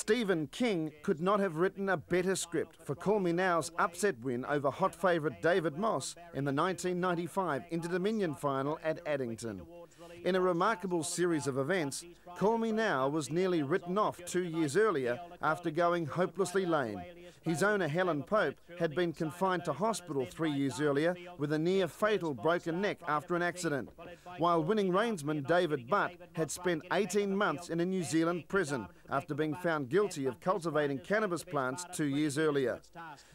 Stephen King could not have written a better script for Call Me Now's upset win over hot favourite David Moss in the 1995 Inter-Dominion final at Addington. In a remarkable series of events, Call Me Now was nearly written off 2 years earlier after going hopelessly lame. His owner, Helen Pope, had been confined to hospital 3 years earlier with a near-fatal broken neck after an accident, while winning reinsman David Butt had spent 18 months in a New Zealand prison after being found guilty of cultivating cannabis plants 2 years earlier.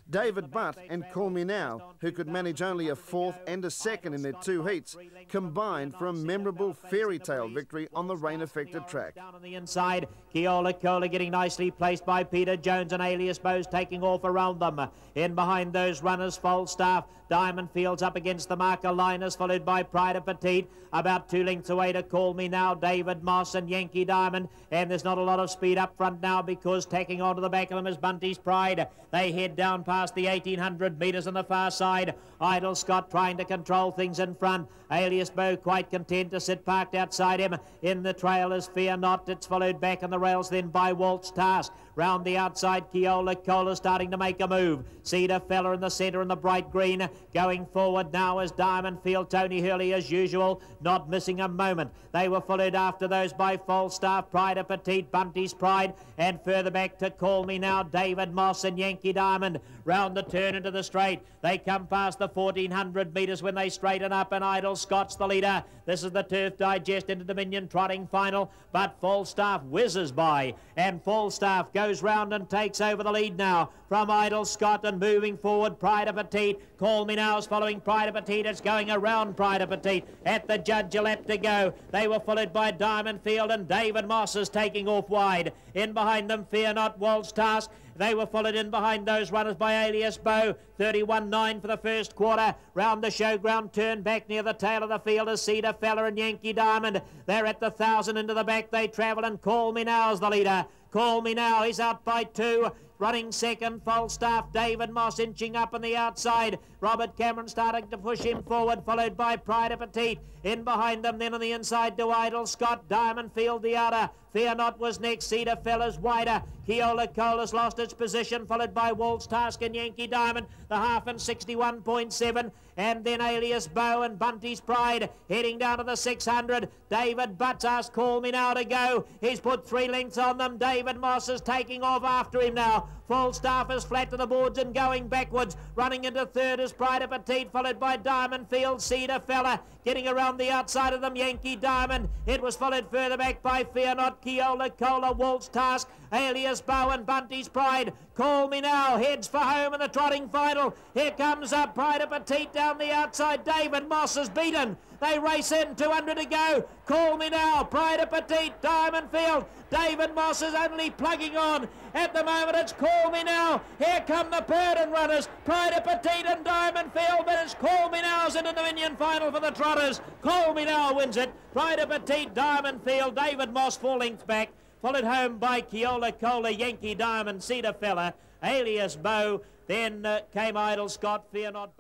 David Butt and Call Me Now, who could manage only a fourth and a second in their two heats, combined for a memorable fairy tale victory on the rain-affected track. Down on the inside, Keola Kola getting nicely placed by Peter Jones, and Alias Bowes taking off around them. In behind those runners, Falstaff, Diamond Fields up against the marker, Linus followed by Pride of Petite. About 2 lengths away to Call Me Now, David Moss and Yankee Diamond. And there's not a lot of speed up front now because tacking onto the back of them is Bunty's Pride. They head down past the 1800 metres on the far side. Idle Scott trying to control things in front. Alias Bow quite content to sit parked outside him. In the trail is Fear Not. It's followed back on the rails then by Walt's Task. Round the outside, Keola Kola starting to make a move. Cedar Fella in the centre in the bright green. Going forward now is Diamond Field. Tony Hurley as usual, not missing a moment. They were followed after those by Falstaff, Pride of Petite, Bunty's Pride, and further back to Call Me Now, David Moss and Yankee Diamond. Round the turn into the straight. They come past the 1400 metres when they straighten up, and Idle Scott's the leader. This is the Turf Digest Inter-Dominion trotting final, but Falstaff whizzes by, and Falstaff goes round and takes over the lead now from Idle Scott, and moving forward Pride of Petite. Call Me Now is following Pride of Petite. It's going around Pride of Petite. At the judge a lap to go. They were followed by Diamond Field, and David Moss is taking off wide. In behind them, Fear Not, Walt's Task. They were followed in behind those runners by Alias Bow. 31.9 for the first quarter. Round the showground turn back near the tail of the field is Cedar Fella and Yankee Diamond. They're at the 1,000 into the back they travel, and Call Me Now is the leader. Call Me Now, he's out by 2. Running second, Falstaff, David Moss inching up on the outside. Robert Cameron starting to push him forward, followed by Pride of Petite. In behind them, then on the inside to Idle Scott, Diamond Field the outer. Fear Not was next, Cedar Fella's wider. Keola Kola's lost its position, followed by Walt's Task and Yankee Diamond. The half and 61.7. And then Alias Bow and Bunty's Pride heading down to the 600. David Butts asked Call Me Now to go. He's put 3 lengths on them. David Moss is taking off after him now. Falstaff is flat to the boards and going backwards. Running into third is Pride of Petite, followed by Diamond Field, Cedar Fella. Getting around the outside of them, Yankee Diamond. It was followed further back by Fear Not, Keola Kola, Walt's Task, Alias Bow and Bunty's Pride. Call Me Now heads for home in the trotting final. Here comes up Pride of Petite down the outside. David Moss is beaten. They race in, 200 to go. Call Me Now, Pride of Petite, Diamond Field. David Moss is only plugging on. At the moment, it's Call Me Now. Here come the Purdon runners, Pride of Petite and Diamond Field, but it's Call Me Now's Inter-Dominion final for the Trotters. Call Me Now wins it. Pride of Petite, Diamond Field, David Moss 4 lengths back. Followed home by Keola Kola, Yankee Diamond, Cedar Fella, Alias Bow. Then came Idle Scott, Fear Not.